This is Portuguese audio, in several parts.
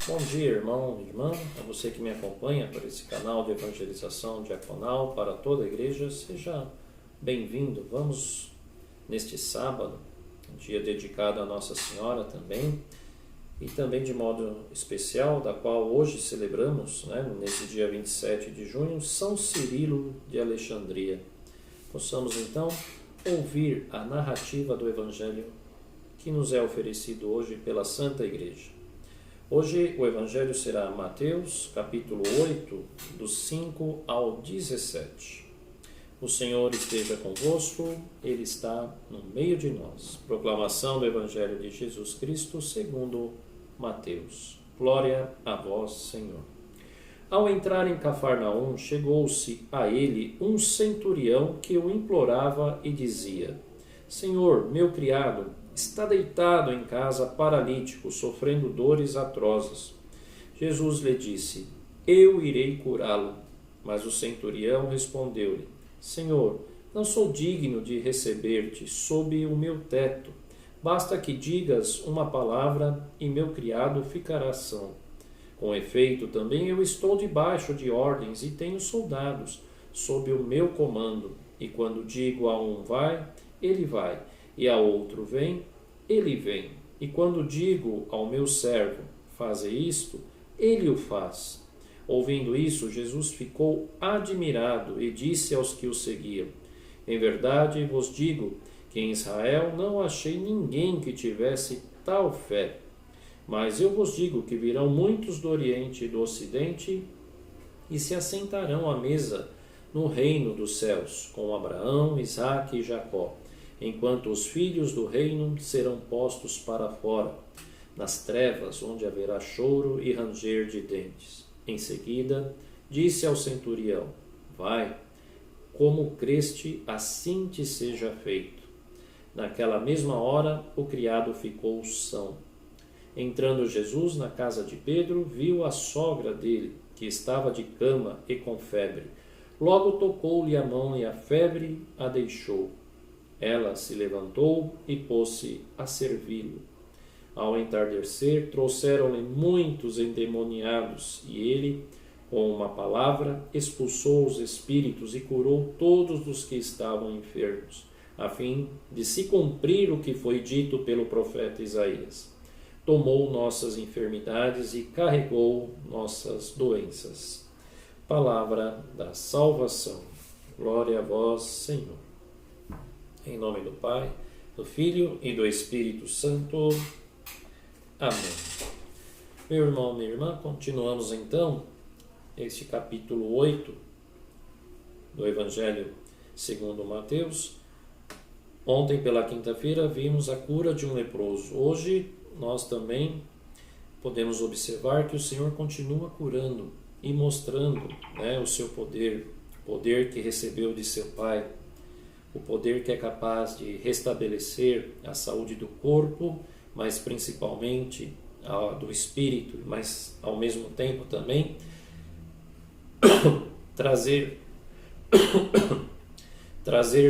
Bom dia, irmão e irmã, a você que me acompanha por esse canal de evangelização diaconal para toda a igreja, seja bem-vindo. Vamos, neste sábado, um dia dedicado a Nossa Senhora também, e também de modo especial, da qual hoje celebramos, nesse dia 27 de junho, São Cirilo de Alexandria. Possamos então ouvir a narrativa do Evangelho que nos é oferecido hoje pela Santa Igreja. Hoje o Evangelho será Mateus, capítulo 8, dos 5 ao 17. O Senhor esteja convosco, Ele está no meio de nós. Proclamação do Evangelho de Jesus Cristo segundo Mateus. Glória a vós, Senhor. Ao entrar em Cafarnaum, chegou-se a ele um centurião que o implorava e dizia: Senhor, meu criado está deitado em casa paralítico, sofrendo dores atrozes. Jesus lhe disse: Eu irei curá-lo. Mas o centurião respondeu-lhe: Senhor, não sou digno de receber-te sob o meu teto. Basta que digas uma palavra e meu criado ficará são. Com efeito, também eu estou debaixo de ordens e tenho soldados sob o meu comando. E quando digo a um vai, ele vai, e a outro vem, ele vem. E quando digo ao meu servo, faze isto, ele o faz. Ouvindo isso, Jesus ficou admirado e disse aos que o seguiam: Em verdade vos digo que em Israel não achei ninguém que tivesse tal fé. Mas eu vos digo que virão muitos do Oriente e do Ocidente e se assentarão à mesa no reino dos céus, com Abraão, Isaque e Jacó, enquanto os filhos do reino serão postos para fora, nas trevas, onde haverá choro e ranger de dentes. Em seguida, disse ao centurião: Vai, como creste, assim te seja feito. Naquela mesma hora, o criado ficou são. Entrando Jesus na casa de Pedro, viu a sogra dele, que estava de cama e com febre. Logo tocou-lhe a mão e a febre a deixou. Ela se levantou e pôs-se a servi-lo. Ao entardecer, trouxeram-lhe muitos endemoniados, e ele, com uma palavra, expulsou os espíritos e curou todos os que estavam enfermos, a fim de se cumprir o que foi dito pelo profeta Isaías. Tomou nossas enfermidades e carregou nossas doenças. Palavra da salvação. Glória a vós, Senhor. Em nome do Pai, do Filho e do Espírito Santo. Amém. Meu irmão, minha irmã, continuamos então este capítulo 8 do Evangelho segundo Mateus. Ontem, pela quinta-feira, vimos a cura de um leproso. Hoje, nós também podemos observar que o Senhor continua curando e mostrando o seu poder, o poder que recebeu de seu Pai, o poder que é capaz de restabelecer a saúde do corpo, mas principalmente do espírito, mas ao mesmo tempo também trazer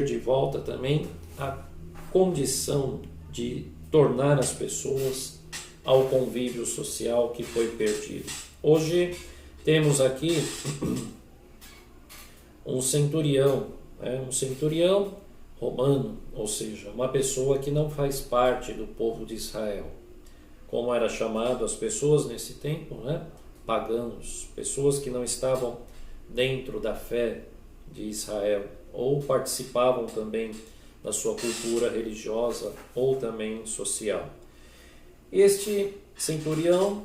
de volta também a condição de tornar as pessoas ao convívio social que foi perdido. Hoje temos aqui um centurião romano, ou seja, uma pessoa que não faz parte do povo de Israel. Como era chamado as pessoas nesse tempo, pagãos, pessoas que não estavam dentro da fé de Israel, ou participavam também da sua cultura religiosa ou também social. Este centurião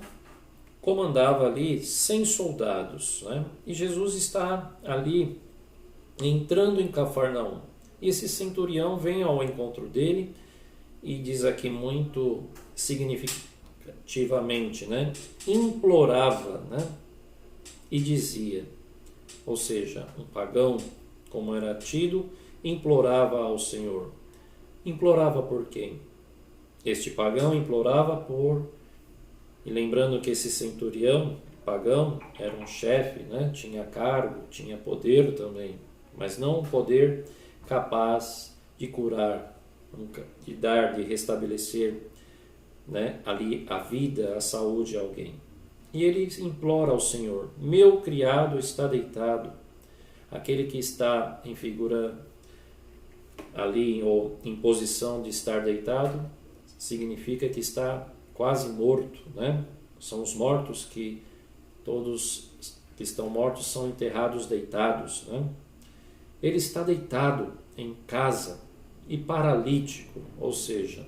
comandava ali 100 soldados, e Jesus está ali entrando em Cafarnaum. E esse centurião vem ao encontro dele e diz aqui muito significativamente, implorava, e dizia, ou seja, um pagão, como era tido, implorava ao Senhor. Implorava por quem? Este pagão implorava por... E lembrando que esse centurião pagão era um chefe, tinha cargo, tinha poder também, mas não um poder capaz de curar, de dar, de restabelecer ali a vida, a saúde a alguém. E ele implora ao Senhor: meu criado está deitado. Aquele que está em figura ali, ou em posição de estar deitado, significa que está quase morto, né? São os mortos que todos que estão mortos são enterrados deitados, né? Ele está deitado em casa e paralítico, ou seja,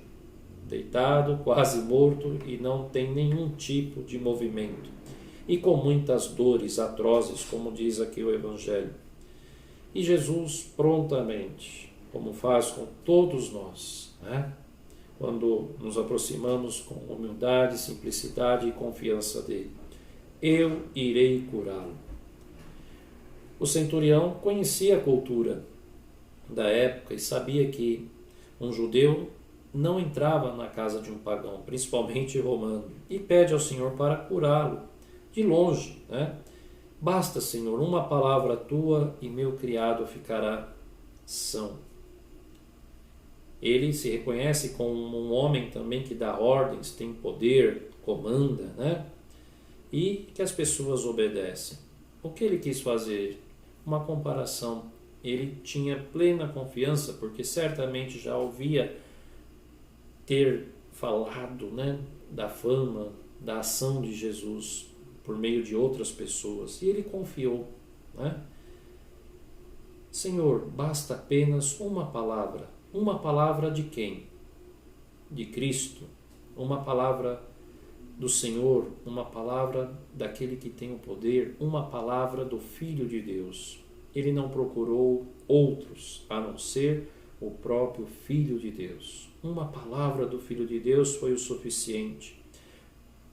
deitado, quase morto e não tem nenhum tipo de movimento. E com muitas dores atrozes, como diz aqui o Evangelho. E Jesus prontamente, como faz com todos nós, né? Quando nos aproximamos com humildade, simplicidade e confiança dele, eu irei curá-lo. O centurião conhecia a cultura da época e sabia que um judeu não entrava na casa de um pagão, principalmente romano, e pede ao Senhor para curá-lo de longe, né? Basta, Senhor, uma palavra tua e meu criado ficará são. Ele se reconhece como um homem também que dá ordens, tem poder, comanda, né? E que as pessoas obedecem. O que ele quis fazer? Uma comparação. Ele tinha plena confiança, porque certamente já ouvia ter falado, né, da fama, da ação de Jesus por meio de outras pessoas. E ele confiou, né? Senhor, basta apenas uma palavra. Uma palavra de quem? De Cristo. Uma palavra do Senhor, uma palavra daquele que tem o poder, uma palavra do Filho de Deus. Ele não procurou outros, a não ser o próprio Filho de Deus. Uma palavra do Filho de Deus foi o suficiente.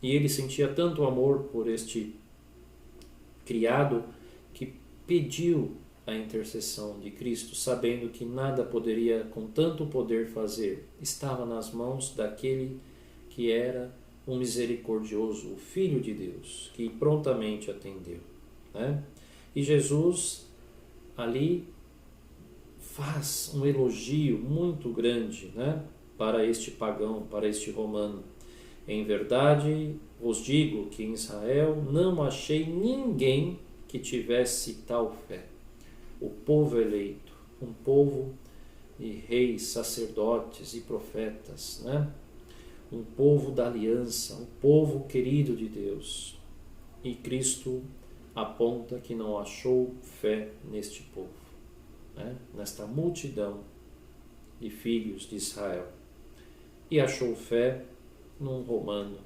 E ele sentia tanto amor por este criado que pediu a intercessão de Cristo, sabendo que nada poderia com tanto poder fazer. Estava nas mãos daquele que era o misericordioso, o Filho de Deus, que prontamente atendeu, né? E Jesus ali faz um elogio muito grande, né, para este pagão, para este romano. Em verdade vos digo que em Israel não achei ninguém que tivesse tal fé. O povo eleito, um povo de reis, sacerdotes e profetas, né? Um povo da aliança, um povo querido de Deus. E Cristo aponta que não achou fé neste povo, né? Nesta multidão de filhos de Israel. E achou fé num romano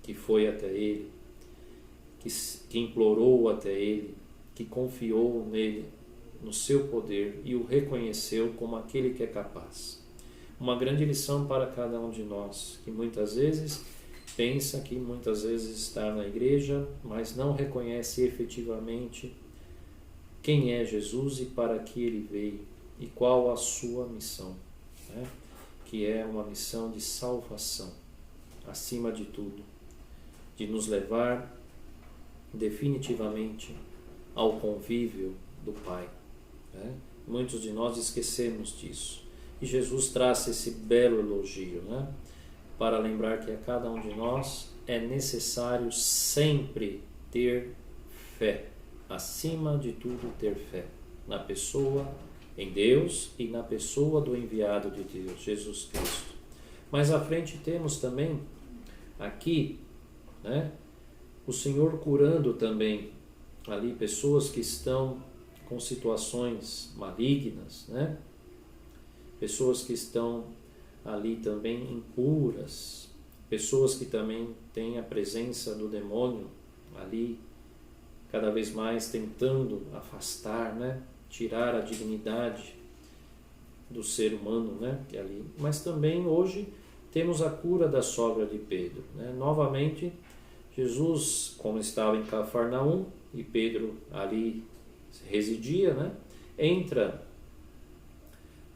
que foi até ele, que implorou até ele, que confiou nele, no seu poder e o reconheceu como aquele que é capaz. Uma grande lição para cada um de nós, que muitas vezes pensa que muitas vezes está na igreja, mas não reconhece efetivamente quem é Jesus e para que ele veio e qual a sua missão, né? Que é uma missão de salvação, acima de tudo, de nos levar definitivamente ao convívio do Pai, né? Muitos de nós esquecemos disso. E Jesus traz esse belo elogio, né? Para lembrar que a cada um de nós é necessário sempre ter fé. Acima de tudo, ter fé na pessoa, em Deus e na pessoa do enviado de Deus, Jesus Cristo. Mais à frente temos também aqui, né, o Senhor curando também ali pessoas que estão com situações malignas, né? Pessoas que estão ali também impuras, pessoas que também têm a presença do demônio ali, cada vez mais tentando afastar, né? Tirar a dignidade do ser humano, né? Que ali. Mas também hoje temos a cura da sogra de Pedro, né? Novamente, Jesus, como estava em Cafarnaum e Pedro ali residia, né? Entra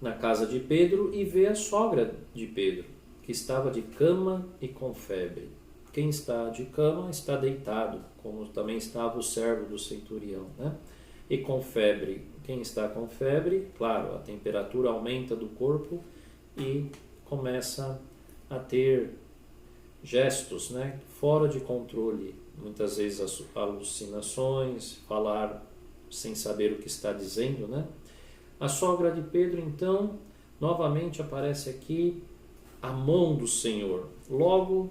na casa de Pedro e vê a sogra de Pedro, que estava de cama e com febre. Quem está de cama está deitado, como também estava o servo do centurião, né? E com febre. Quem está com febre, claro, a temperatura aumenta do corpo e começa a ter gestos, né, fora de controle, muitas vezes alucinações, falar sem saber o que está dizendo, né? A sogra de Pedro, então, novamente aparece aqui a mão do Senhor. Logo,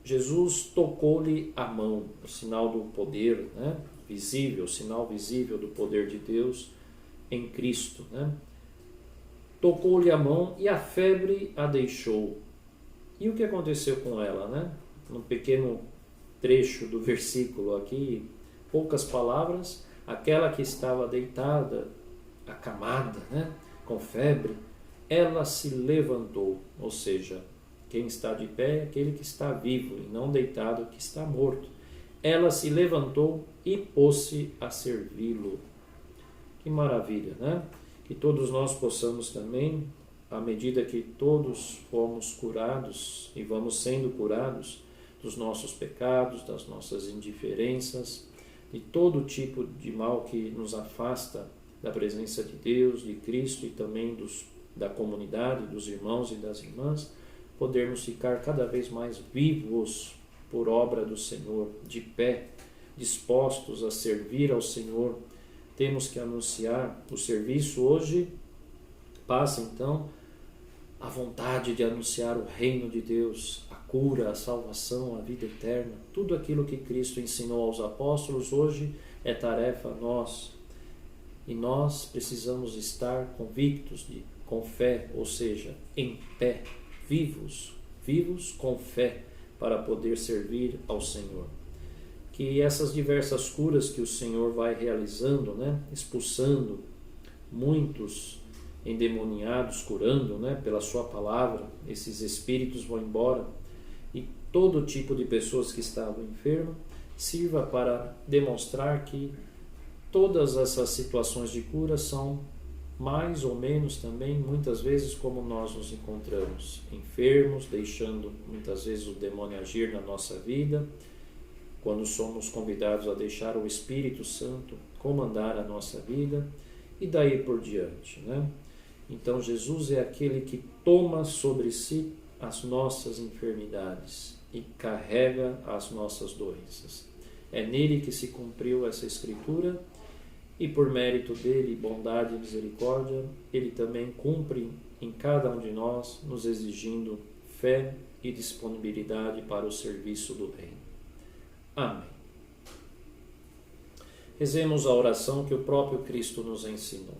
Jesus tocou-lhe a mão, o sinal do poder, né? Visível, o sinal visível do poder de Deus em Cristo, né? Tocou-lhe a mão e a febre a deixou. E o que aconteceu com ela, né? Num pequeno trecho do versículo aqui, poucas palavras, aquela que estava deitada, acamada, né? Com febre, ela se levantou, ou seja, quem está de pé é aquele que está vivo e não deitado que está morto. Ela se levantou e pôs-se a servi-lo. Que maravilha, né? Que todos nós possamos também, à medida que todos fomos curados e vamos sendo curados dos nossos pecados, das nossas indiferenças, de todo tipo de mal que nos afasta da presença de Deus, de Cristo e também da comunidade, dos irmãos e das irmãs, podermos ficar cada vez mais vivos por obra do Senhor, de pé, dispostos a servir ao Senhor. Temos que anunciar o serviço hoje. Passa então a vontade de anunciar o reino de Deus, a cura, a salvação, a vida eterna. Tudo aquilo que Cristo ensinou aos apóstolos hoje é tarefa nós. E nós precisamos estar convictos, com fé, ou seja, em pé, vivos com fé para poder servir ao Senhor. Que essas diversas curas que o Senhor vai realizando, né, expulsando muitos endemoniados, curando, né, pela sua palavra, esses espíritos vão embora e todo tipo de pessoas que estavam enfermas sirva para demonstrar que todas essas situações de cura são mais ou menos também, muitas vezes, como nós nos encontramos, enfermos, deixando muitas vezes o demônio agir na nossa vida, quando somos convidados a deixar o Espírito Santo comandar a nossa vida e daí por diante, né? Então Jesus é aquele que toma sobre si as nossas enfermidades e carrega as nossas doenças. É nele que se cumpriu essa escritura e por mérito dele, bondade e misericórdia, ele também cumpre em cada um de nós, nos exigindo fé e disponibilidade para o serviço do reino. Amém. Rezemos a oração que o próprio Cristo nos ensinou.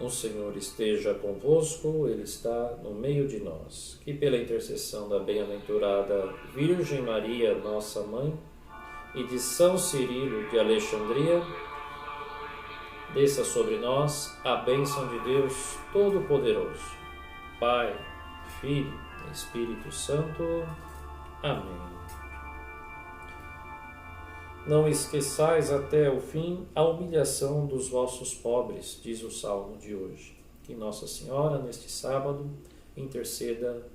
O Senhor esteja convosco, Ele está no meio de nós. Que pela intercessão da bem-aventurada Virgem Maria, nossa Mãe, e de São Cirilo de Alexandria, desça sobre nós a bênção de Deus Todo-Poderoso, Pai, Filho e Espírito Santo. Amém. Não esqueçais até o fim a humilhação dos vossos pobres, diz o Salmo de hoje. Que Nossa Senhora, neste sábado, interceda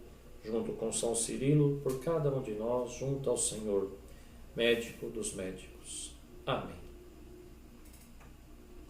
junto com São Cirilo por cada um de nós, junto ao Senhor, médico dos médicos. Amém.